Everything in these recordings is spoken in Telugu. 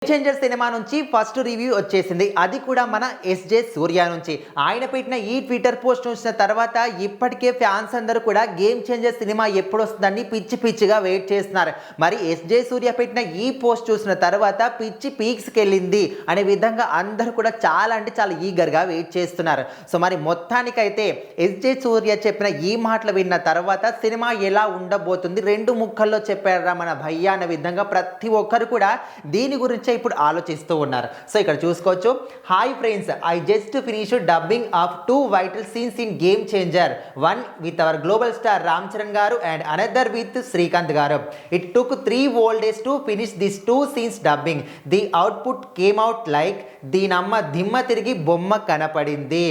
చేంజర్ సినిమా నుంచి ఫస్ట్ రివ్యూ వచ్చేసింది. అది కూడా మన ఎస్జే సూర్య నుంచి. ఆయన పెట్టిన ఈ ట్విట్టర్ పోస్ట్ చూసిన తర్వాత ఇప్పటికే ఫ్యాన్స్ అందరూ కూడా గేమ్ చేంజర్ సినిమా ఎప్పుడు వస్తుందని పిచ్చి పిచ్చిగా వెయిట్ చేస్తున్నారు. మరి ఎస్జే సూర్య పెట్టిన ఈ పోస్ట్ చూసిన తర్వాత పిచ్చి పీక్స్కి వెళ్ళింది అనే విధంగా అందరూ కూడా చాలా అంటే చాలా ఈగర్గా వెయిట్ చేస్తున్నారు. సో మరి మొత్తానికైతే ఎస్జే సూర్య చెప్పిన ఈ మాటలు విన్న తర్వాత సినిమా ఎలా ఉండబోతుంది, రెండు ముక్కల్లో చెప్పారా మన భయ్య అనే విధంగా ప్రతి ఒక్కరు కూడా దీని గురించి ఇప్పుడు ఆలోచిస్తూ ఉన్నారు. సో ఇక్కడ చూసుకోవచ్చు. Hi friends, I just finish dubbing of 2 vital scenes in Game Changer, one with our global star Ram Charan garu and another with Srikanth garu. It took 3 whole days to finish this 2 scenes dubbing. The output came out like దీనమ్మ దిమ్మ తిరిగి బొమ్మ కనపడింది.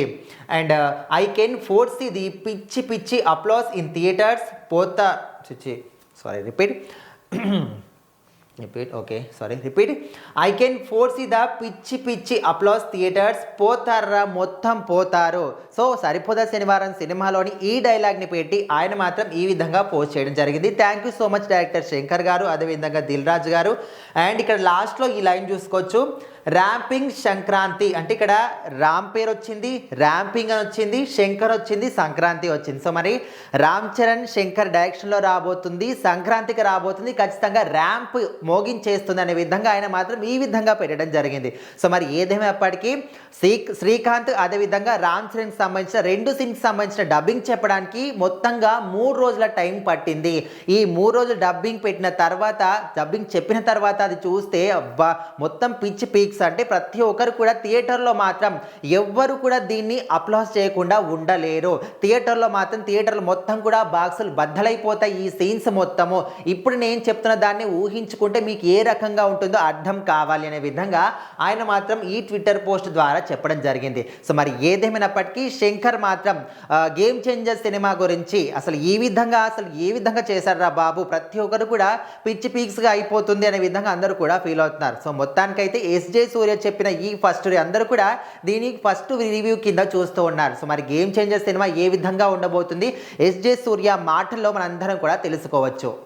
And I can foresee the పిచ్చి పిచ్చి అప్లాస్ ఇన్ థియేటర్స్ పోతా repeat. I can foresee the పిచ్చి అప్లాస్ థియేటర్స్ పోతారా మొత్తం పోతారు. సో సరిపోదా శనివారం సినిమాలోని ఈ డైలాగ్ని పెట్టి ఆయన మాత్రం ఈ విధంగా పోస్ట్ చేయడం జరిగింది. Thank you so much director Shankar గారు, అదేవిధంగా దిల్ రాజు గారు. అండ్ ఇక్కడ లాస్ట్లో ఈ లైన్ చూసుకోవచ్చు. ర్యాంపింగ్ సంక్రాంతి అంటే ఇక్కడ రామ్ పేరు వచ్చింది, ర్యాంపింగ్ అని వచ్చింది, శంకర్ వచ్చింది, సంక్రాంతి వచ్చింది. సో మరి రామ్ చరణ్ శంకర్ డైరెక్షన్లో రాబోతుంది, సంక్రాంతికి రాబోతుంది, ఖచ్చితంగా ర్యాంప్ మోగించేస్తుంది అనే విధంగా ఆయన మాత్రం ఈ విధంగా పెట్టడం జరిగింది. సో మరి ఏదేమైనప్పటికీ శ్రీకాంత్ అదేవిధంగా రామ్ చరణ్కి సంబంధించిన 2 సీన్కి సంబంధించిన డబ్బింగ్ చెప్పడానికి మొత్తంగా 3 రోజుల టైం పట్టింది. ఈ 3 రోజులు డబ్బింగ్ చెప్పిన తర్వాత అది చూస్తే అబ్బా మొత్తం పిచ్చి పీక్స్ అంటే ప్రతి ఒక్కరు కూడా థియేటర్లో మాత్రం ఎవ్వరు కూడా దీన్ని అప్లాస్ చేయకుండా ఉండలేరు. థియేటర్లు మొత్తం కూడా బాక్సులు బద్దలైపోతాయి ఈ సీన్స్ మొత్తము. ఇప్పుడు నేను చెప్తున్న దాన్ని ఊహించుకుంటే మీకు ఏ రకంగా ఉంటుందో అర్థం కావాలి అనే విధంగా ఆయన మాత్రం ఈ ట్విట్టర్ పోస్ట్ ద్వారా చెప్పడం జరిగింది. సో మరి ఏదేమైనప్పటికీ శంకర్ మాత్రం గేమ్ చేంజర్ సినిమా గురించి అసలు ఏ విధంగా చేశారా బాబు, ప్రతి ఒక్కరు కూడా పిచ్చి పీక్స్గా అయిపోతుంది అనే విధంగా అందరూ కూడా ఫీల్ అవుతున్నారు. సో మొత్తానికైతే ఎస్జే సూర్య చెప్పిన ఈ ఫస్ట్ అందరూ కూడా దీనికి ఫస్ట్ రివ్యూ కింద చూస్తూ ఉన్నారు. సో మరి గేమ్ చేంజర్ సినిమా ఏ విధంగా ఉండబోతుంది ఎస్జే సూర్య మాటల్లో మనందరం కూడా తెలుసుకోవచ్చు.